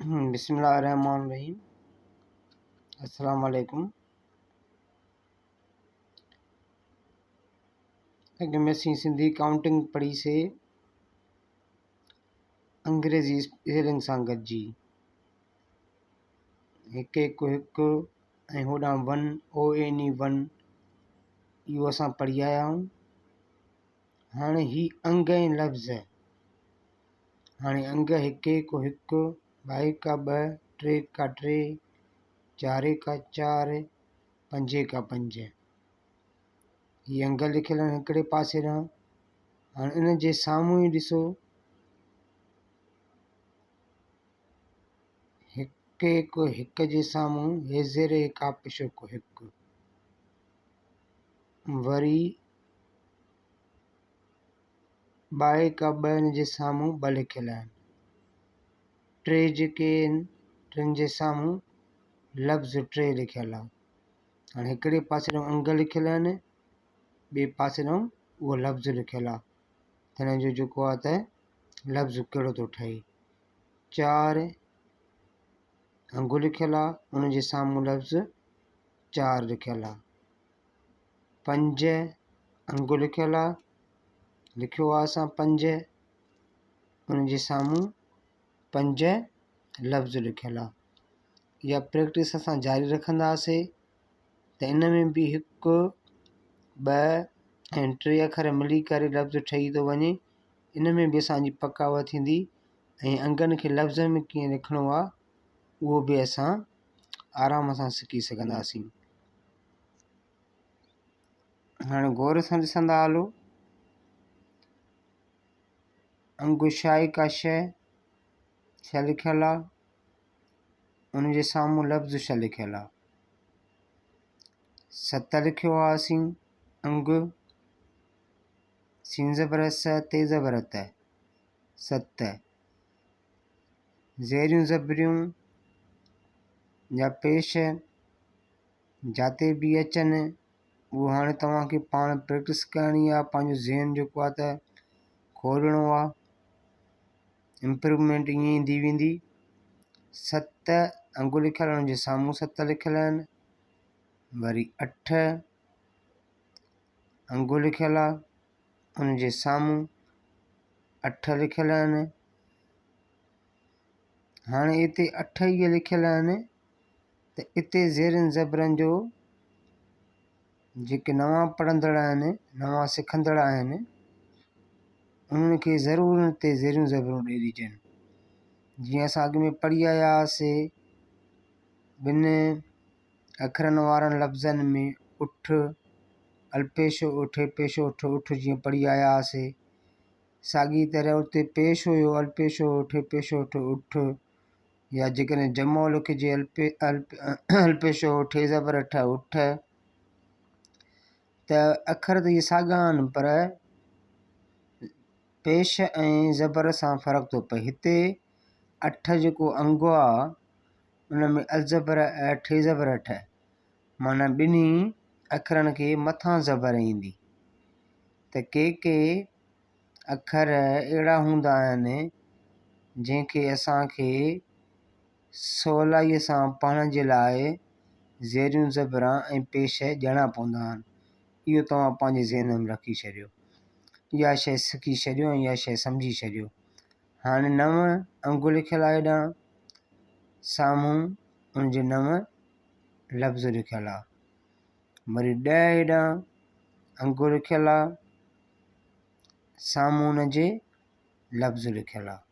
बिस्मिल्लाहिर्रहमानिर्रहीम। अस्सलाम वालेकुम। अॻे में असीं सिंधी काउंटिंग पढ़ी से अंग्रेज़ी स्पेलिंग सां गॾिजी। हिकु हिकु हिकु ऐं होॾां वन ONE वन इहो असां पढ़ी आया आहियूं। हाणे ही अंग ऐं लफ़्ज़, हाणे अंग हिकु हिकु हिकु, ॿ का ॿ, टे का टे, चार का चार, पंज का पंज। हीअ अंग लिखियल आहिनि हिकिड़े पासे ॾांहुं। हाणे इन जे साम्हूं ई ॾिसो, हिकु हिकु हिकु जे साम्हूं हे ज़ेरे कापिश हिकु, वरी ॿ का ॿ इन जे साम्हूं ॿ लिखियल आहिनि। टे जेके आहिनि टिनि जे साम्हूं लफ़्ज़ टे लिखियल आहे। हाणे हिकिड़े पासे ॾांहुं अंग लिखियल आहिनि, ॿिए पासे ॾांहुं उहो लफ़्ज़ लिखियल आहे। त हिन जो जेको आहे त लफ़्ज़ कहिड़ो थो ठहे। चार अंगु लिखियल आहे, उन जे साम्हूं लफ़्ज़ चार लिखियल आहे। पंज अंगु लिखियल आहे, लिखियो आहे असां पंज, उन जे साम्हूं पंज लफ़्ज़ लिखियल आहे। इहा प्रैक्टिस असां जारी रखंदासीं त इन में बि हिकु ॿ ऐं टे अखर मिली करे लफ़्ज़ ठही थो वञे। इन में बि असांजी पकावत थींदी ऐं अंगनि खे लफ़्ज़ में कीअं लिखिणो आहे उहो बि असां आराम सां सिखी सघंदासीं। हाणे गौर सां ॾिसंदा हलो, अंगु शाई का छह लिखियल आहे, उन जे साम्हूं लफ़्ज़ छह लिखियल आहे। सत लिखियो आहे असीं अंगु, सीं ज़बर स ते ज़बर त, सत। ज़ेरियूं ज़बरियूं या पेश जाते बि अचनि, उहो हाणे तव्हांखे पाण प्रैक्टिस करणी आहे। पंहिंजो ज़हन जेको आहे त खोलणो आहे, इम्प्रूवमेंट ईअं ईंदी वेंदी। सत अंगु लिखियल आहिनि, उन जे साम्हूं सत लिखियल आहिनि। वरी अठ अंगु लिखियल आहे, उन जे साम्हूं अठ लिखियल आहिनि। हाणे हिते अठ इहे लिखियल आहिनि त हिते ज़ेरनि ज़बरनि जो जेके नवां पढ़ंदड़ आहिनि, नवां सिखंदड़ आहिनि, उन्हनि खे ज़रूरु हिते ज़ेरियूं ज़बरूं ॾेई ॾिजनि। जीअं असां अॻ में पढ़ी आया हुआसीं, ॿिनि अखरनि वारनि लफ़्ज़नि में उठ, अल्पेशो उठ पेशो उठ, उठ जीअं पढ़ी आया हुआसीं। साॻी तरह उते पेश हुयो अल्पेशो उठ पेशो उठ उठ, या जेकॾहिं जमो लिखिजे अल्पेशो टे ज़बर अठ उठ। त अखर त इहे साॻा आहिनि, पर पेश ऐं ज़बर सां फ़र्क़ु थो पए। हिते अठ जेको अंगु आहे उन में अलज़बर टे ज़बर अठ, माना ॿिन्ही अखरनि खे मथां ज़बर ईंदी। त के अखर अहिड़ा हूंदा आहिनि जंहिंखे असांखे सवलाईअ सां पढ़ण जे लाइ ज़ेरियूं ज़बरां ऐं पेश ॾियणा पवंदा आहिनि। इहो तव्हां पंहिंजे ज़हन में रखी छॾियो, इहा शइ सिखी छॾियो ऐं इहा शइ सम्झी छॾियो। हाणे नव अंगु लिखियल आहे हेॾां, साम्हूं उनजे नव लफ़्ज़ लिखियल आहे। वरी ॾह हेॾां अंगु लिखियल आहे, साम्हूं उनजे लफ़्ज़ लिखियल आहे।